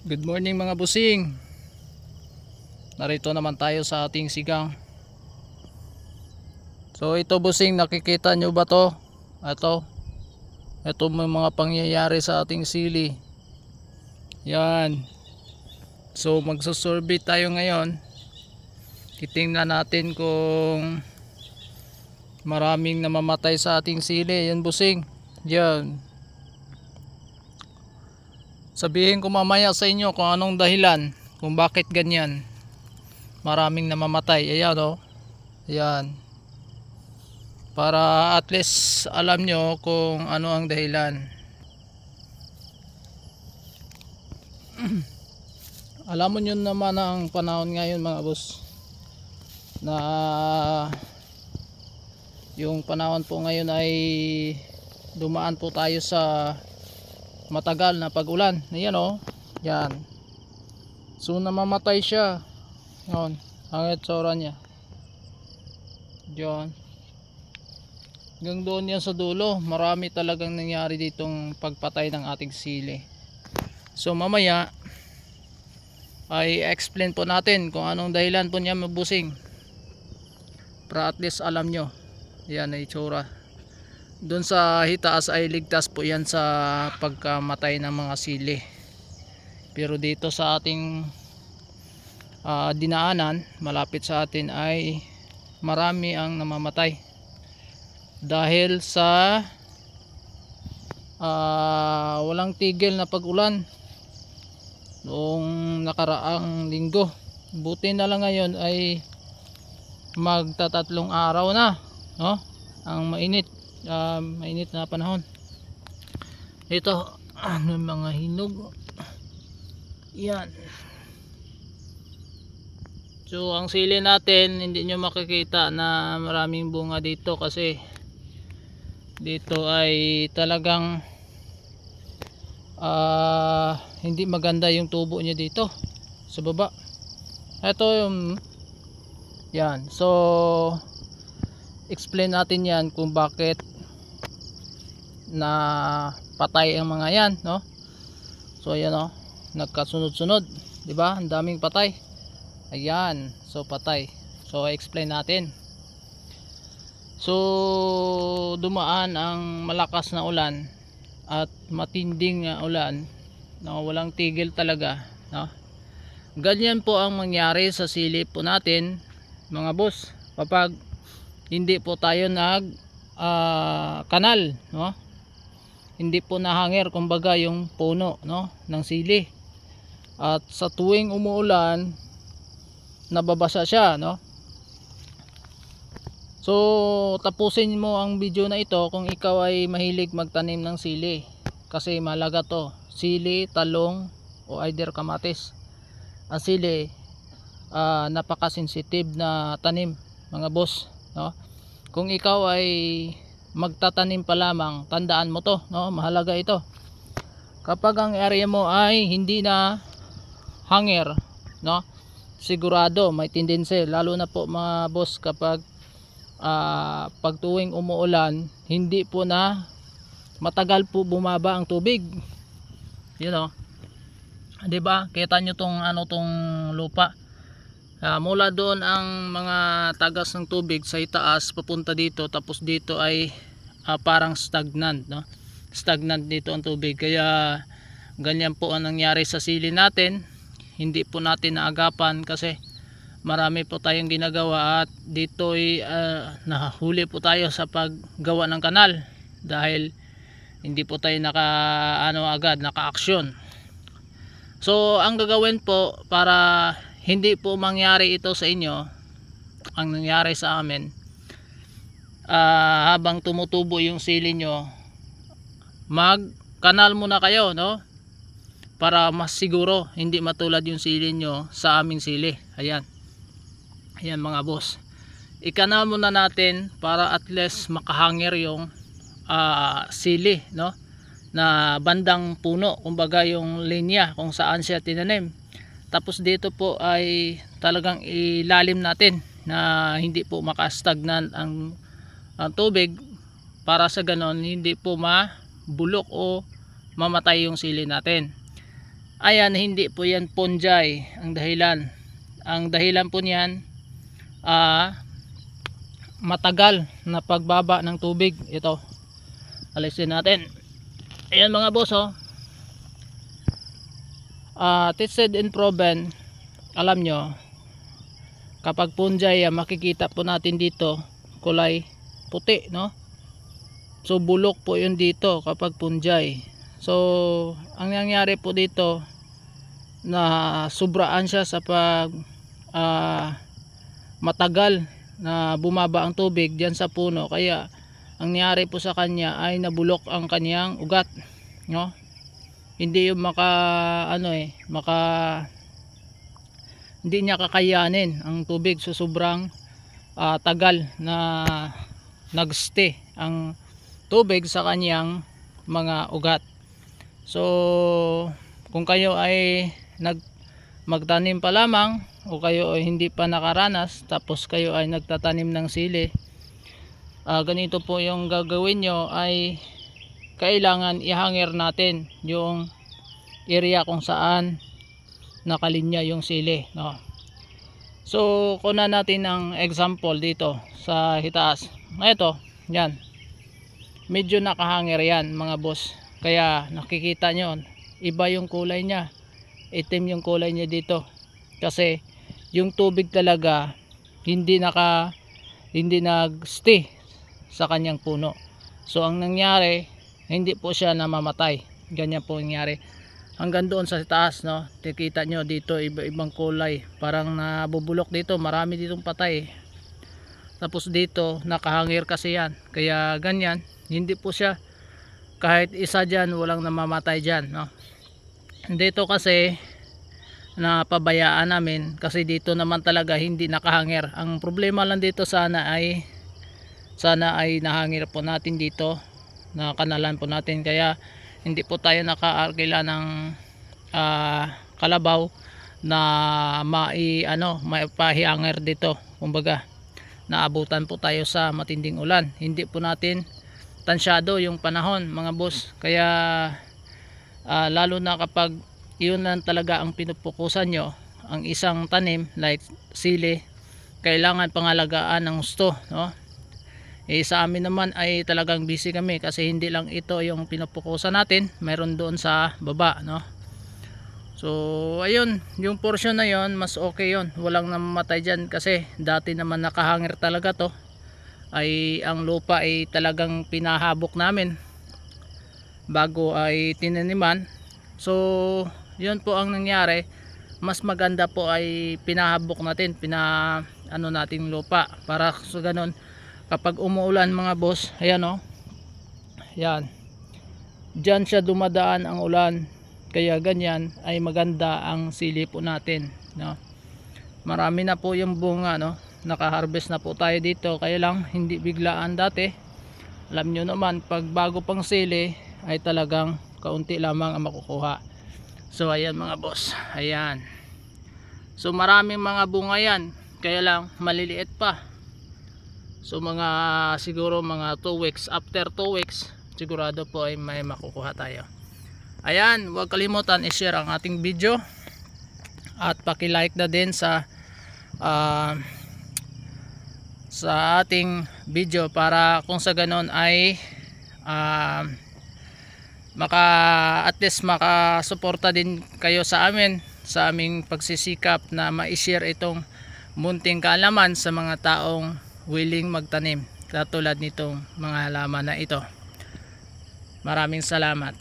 Good morning mga busing. Narito naman tayo sa ating sigang. So ito busing, nakikita nyo ba to? Ito may mga pangyayari sa ating sili. Yan. So magsusurvey tayo ngayon. Titingnan natin kung maraming namamatay sa ating sili. Yan busing. Yan. Sabihin ko mamaya sa inyo kung anong dahilan, kung bakit ganyan maraming namamatay. Ayan o. Ayan. Para at least alam nyo kung ano ang dahilan. Alam mo nyo naman ang panahon ngayon mga boss, na yung panahon po ngayon ay dumaan po tayo sa matagal na pag-ulan. Ayan o. Yan. So namamatay siya. Yan. Ang itsura niya. Diyan. Hanggang doon yan sa dulo. Marami talagang nangyari ditong pagpatay ng ating sili. So mamaya ay explain po natin kung anong dahilan po niya mabusing. Para at least alam nyo. Yan ay itsura. Doon sa hitaas ay ligtas po yan sa pagkamatay ng mga sili. Pero dito sa ating dinaanan malapit sa atin ay marami ang namamatay dahil sa walang tigil na pag-ulan noong nakaraang linggo. Buti na lang ngayon ay magtatatlong araw na, no? Ang mainit na panahon. Ito mga hinog. Yan. So ang sili natin hindi nyo makikita na maraming bunga dito kasi dito ay talagang hindi maganda yung tubo niya dito sa baba. Ito yung yan. So explain natin yan kung bakit na patay ang mga yan, no? So ayan o, nagkasunod-sunod, di ba? Ang daming patay. Ayan, so patay. So explain natin. So dumaan ang malakas na ulan at matinding ulan na walang tigil talaga, no? Ganyan po ang mangyari sa sili po natin mga boss kapag hindi po tayo nag kanal, no? Hindi po nahangir kumbaga yung puno, no, ng sili. At sa tuwing umuulan nababasa siya, no? So tapusin mo ang video na ito kung ikaw ay mahilig magtanim ng sili, kasi mahalaga to. Sili, talong o either kamatis. Ang sili napaka-sensitive na tanim mga boss, no? Kung ikaw ay magtatanim pa lamang, tandaan mo to, no? Mahalaga ito. Kapag ang area mo ay hindi na hangir, no, sigurado may tendency, lalo na po mga boss kapag pag tuwing umuulan, hindi po na matagal po bumaba ang tubig. You know, 'di ba? Kita nyo tong tong lupa. Mula doon ang mga tagas ng tubig sa itaas papunta dito, tapos dito ay parang stagnant, no? Stagnant dito ang tubig, kaya ganyan po ang nangyari sa sili natin. Hindi po natin naagapan kasi marami po tayong ginagawa at dito ay nahuli po tayo sa paggawa ng kanal dahil hindi po tayo naka-action. So ang gagawin po para hindi po mangyari ito sa inyo, ang nangyari sa amin, habang tumutubo yung sili nyo, mag kanal muna kayo, no? Para mas siguro hindi matulad yung sili nyo sa aming sili. Ayan. Ayan mga boss, ikanal muna natin para at least makahangir yung sili, no, na bandang puno, kumbaga yung linya kung saan siya tinanim. Tapos dito po ay talagang ilalim natin na hindi po makastagnan ang tubig, para sa ganon hindi po mabulok o mamatay yung sili natin. Ayan, hindi po yan fungi ang dahilan. Ang dahilan po niyan matagal na pagbaba ng tubig. Ito, alisin natin. Ayan mga boss, oh. Tested and proven, alam nyo, kapag fungi, makikita po natin dito kulay puti, no? So bulok po yun dito kapag fungi. So ang nangyari po dito, na sobraan siya sa pag matagal na bumaba ang tubig diyan sa puno, kaya ang nangyari po sa kanya ay nabulok ang kanyang ugat, no? Hindi yung hindi niya kakayanin ang tubig, so sobrang tagal na nagstay ang tubig sa kanyang mga ugat. So kung kayo ay magtanim pa lamang, o kayo ay hindi pa nakaranas tapos kayo ay nagtatanim ng sili, ganito po yung gagawin nyo, ay kailangan ihangir natin yung area kung saan nakalinya yung sili, no? So kunan natin ng example dito sa hitaas. Ito, yan, medyo nakahangir yan mga boss, kaya nakikita nyo iba yung kulay niya, itim yung kulay niya dito, kasi yung tubig talaga hindi nagstay sa kanyang puno. So ang nangyari, hindi po siya namamatay, ganyan po nangyari hanggang doon sa taas, no? Tikita nyo dito iba-ibang kulay, parang nabubulok dito, marami ditong patay, tapos dito nakahangir kasi yan, kaya ganyan, hindi po siya, kahit isa dyan walang namamatay dyan, no? Dito kasi napabayaan namin, kasi dito naman talaga hindi nakahangir. Ang problema lang dito, sana ay nahangir po natin dito, na kanalan po natin, kaya hindi po tayo nakaarkila ng kalabaw na maipahihangir dito. Kumbaga naabutan po tayo sa matinding ulan, hindi po natin tansyado yung panahon mga boss, kaya lalo na kapag yun lang talaga ang pinupukusan nyo, ang isang tanim like sili, kailangan pangalagaan ng gusto, no? Sa amin naman ay talagang busy kami, kasi hindi lang ito yung pinupukusan natin, mayroon doon sa baba, no? So ayun, yung portion na yon mas okay yon, walang namamatay dyan, kasi dati naman nakahangir talaga to, ay ang lupa ay talagang pinahabok namin bago ay tinaniman. So yun po ang nangyari, mas maganda po ay pinahabok natin, natin lupa, para sa ganun kapag umuulan mga boss, ayan o, yan, dyan siya dumadaan ang ulan, kaya ganyan ay maganda ang sili po natin, no? Marami na po yung bunga, no? Nakaharvest na po tayo dito, kaya lang hindi biglaan. Dati alam nyo naman, pag bago pang sili ay talagang kaunti lamang ang makukuha. So ayan mga boss, ayan, so maraming mga bunga yan, kaya lang maliliit pa. So siguro mga 2 weeks, after 2 weeks sigurado po ay may makukuha tayo. Ayan, huwag kalimutan i-share ang ating video, at paki-like na din sa ating video, para kung sa ganon ay at least makasuporta din kayo sa amin, sa aming pagsisikap na ma-share itong munting kaalaman sa mga taong willing magtanim katulad nitong mga halaman na ito. Maraming salamat.